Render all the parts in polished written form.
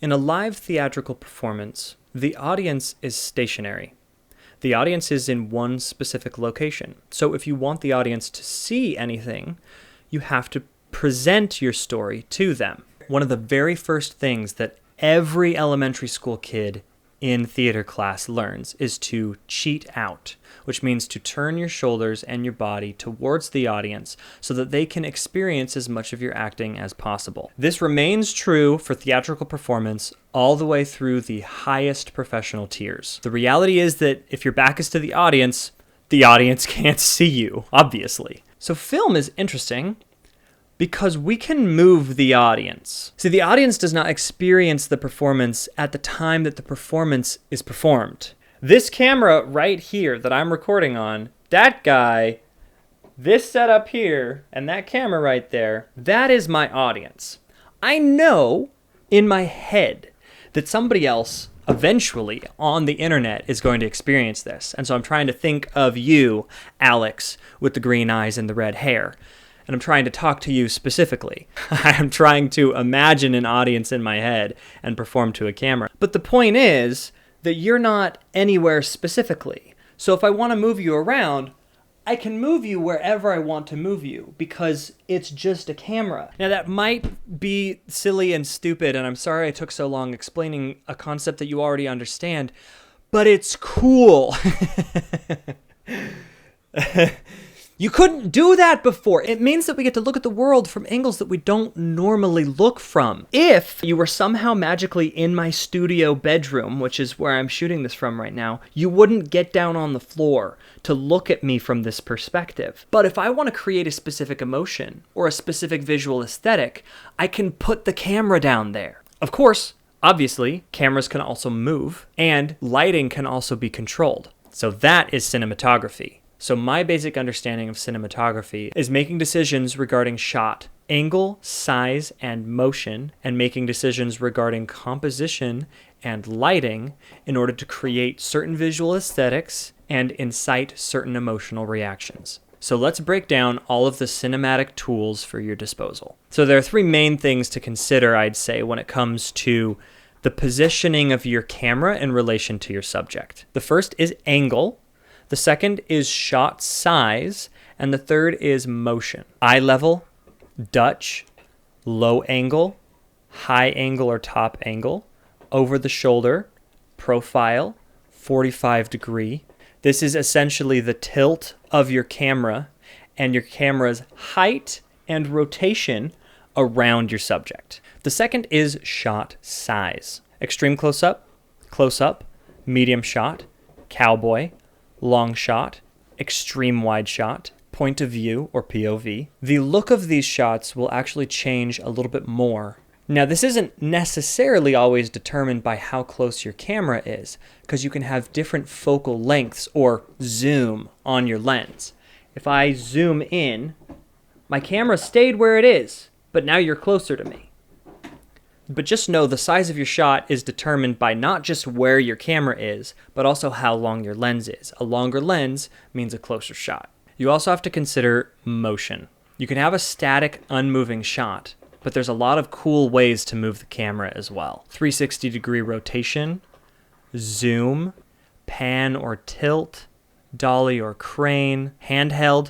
In a live theatrical performance, the audience is stationary. The audience is in one specific location. So if you want the audience to see anything, you have to present your story to them. One of the very first things that every elementary school kid in theater class learns is to cheat out, which means to turn your shoulders and your body towards the audience so that they can experience as much of your acting as possible. This remains true for theatrical performance all the way through the highest professional tiers. The reality is that if your back is to the audience can't see you, obviously. So film is interesting because we can move the audience. See, the audience does not experience the performance at the time that the performance is performed. This camera right here that I'm recording on, that guy, this setup here, and that camera right there, that is my audience. I know in my head that somebody else eventually on the internet is going to experience this. And so I'm trying to think of you, Alex, with the green eyes and the red hair. And I'm trying to talk to you specifically. I'm trying to imagine an audience in my head and perform to a camera. But the point is that you're not anywhere specifically. So if I want to move you around, I can move you wherever I want to move you because it's just a camera. Now that might be silly and stupid, and I'm sorry I took so long explaining a concept that you already understand, but it's cool. You couldn't do that before. It means that we get to look at the world from angles that we don't normally look from. If you were somehow magically in my studio bedroom, which is where I'm shooting this from right now, you wouldn't get down on the floor to look at me from this perspective. But if I want to create a specific emotion or a specific visual aesthetic, I can put the camera down there. Of course, obviously, cameras can also move and lighting can also be controlled. So that is cinematography. So my basic understanding of cinematography is making decisions regarding shot, angle, size, and motion, and making decisions regarding composition and lighting in order to create certain visual aesthetics and incite certain emotional reactions. So let's break down all of the cinematic tools for your disposal. So there are three main things to consider, I'd say, when it comes to the positioning of your camera in relation to your subject. The first is angle. The second is shot size, and the third is motion. Eye level, Dutch, low angle, high angle or top angle, over the shoulder, profile, 45 degree. This is essentially the tilt of your camera and your camera's height and rotation around your subject. The second is shot size. Extreme close-up, medium shot, cowboy, long shot, extreme wide shot, point of view or POV. The look of these shots will actually change a little bit more. Now, this isn't necessarily always determined by how close your camera is, because you can have different focal lengths or zoom on your lens. If I zoom in, my camera stayed where it is, but now you're closer to me. But just know the size of your shot is determined by not just where your camera is, but also how long your lens is. A longer lens means a closer shot. You also have to consider motion. You can have a static, unmoving shot, but there's a lot of cool ways to move the camera as well. 360-degree rotation, zoom, pan or tilt, dolly or crane, handheld,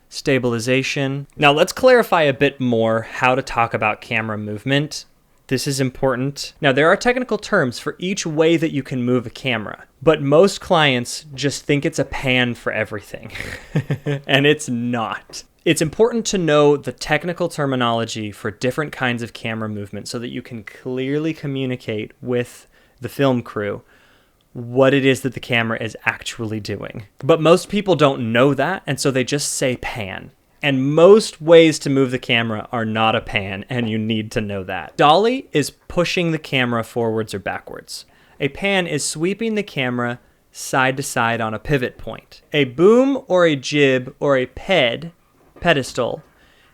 stabilization. Now let's clarify a bit more how to talk about camera movement. This is important. Now, there are technical terms for each way that you can move a camera, but most clients just think it's a pan for everything, and it's not. It's important to know the technical terminology for different kinds of camera movement so that you can clearly communicate with the film crew what it is that the camera is actually doing. But most people don't know that, and so they just say pan. And most ways to move the camera are not a pan, and you need to know that. Dolly is pushing the camera forwards or backwards. A pan is sweeping the camera side to side on a pivot point. A boom or a jib or a pedestal,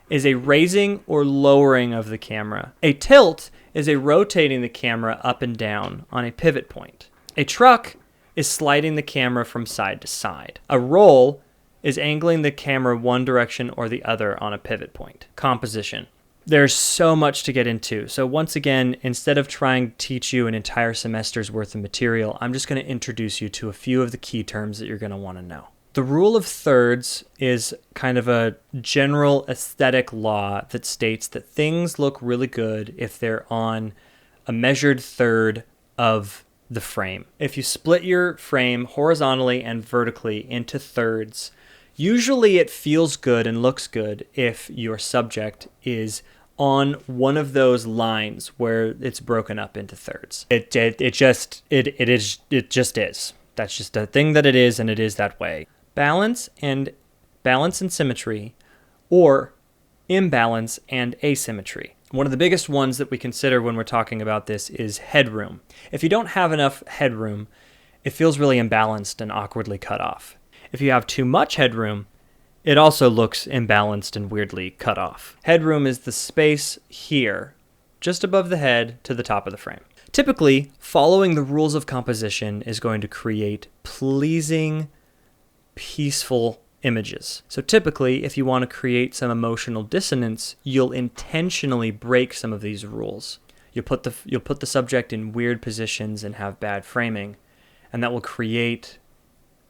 is a raising or lowering of the camera. A tilt is a rotating the camera up and down on a pivot point. A truck is sliding the camera from side to side. A roll is angling the camera one direction or the other on a pivot point. Composition. There's so much to get into. So once again, instead of trying to teach you an entire semester's worth of material, I'm just going to introduce you to a few of the key terms that you're going to want to know. The rule of thirds is kind of a general aesthetic law that states that things look really good if they're on a measured third of the frame. If you split your frame horizontally and vertically into thirds, usually it feels good and looks good if your subject is on one of those lines where it's broken up into thirds. It just is. That's just a thing that it is, and it is that way. Balance and symmetry, or imbalance and asymmetry. One of the biggest ones that we consider when we're talking about this is headroom. If you don't have enough headroom, it feels really imbalanced and awkwardly cut off. If you have too much headroom, it also looks imbalanced and weirdly cut off. Headroom is the space here, just above the head to the top of the frame. Typically, following the rules of composition is going to create pleasing, peaceful images. So typically, if you want to create some emotional dissonance, you'll intentionally break some of these rules. You'll put the subject in weird positions and have bad framing, and that will create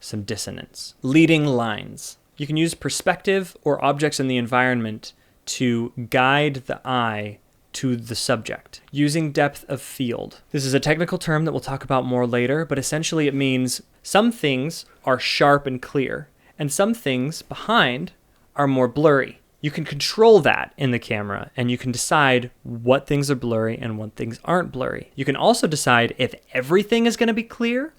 some dissonance. Leading lines. You can use perspective or objects in the environment to guide the eye to the subject. Using depth of field. This is a technical term that we'll talk about more later, but essentially it means some things are sharp and clear, and some things behind are more blurry. You can control that in the camera, and you can decide what things are blurry and what things aren't blurry. You can also decide if everything is going to be clear,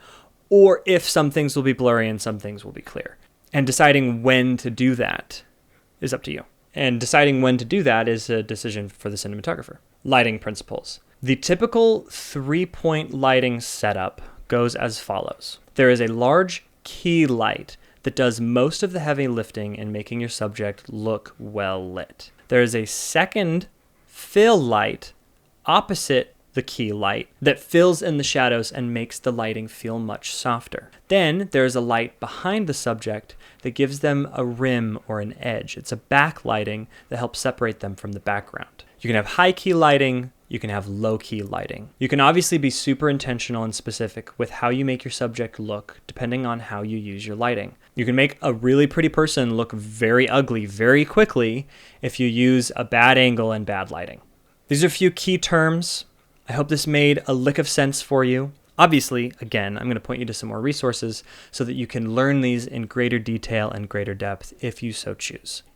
or if some things will be blurry and some things will be clear. And deciding when to do that is up to you. And deciding when to do that is a decision for the cinematographer. Lighting principles. The typical 3-point lighting setup goes as follows. There is a large key light that does most of the heavy lifting in making your subject look well lit. There is a second fill light opposite the key light that fills in the shadows and makes the lighting feel much softer. Then there's a light behind the subject that gives them a rim or an edge. It's a backlighting that helps separate them from the background. You can have high key lighting, you can have low key lighting. You can obviously be super intentional and specific with how you make your subject look depending on how you use your lighting. You can make a really pretty person look very ugly very quickly if you use a bad angle and bad lighting. These are a few key terms. I hope this made a lick of sense for you. Obviously, again, I'm going to point you to some more resources so that you can learn these in greater detail and greater depth if you so choose.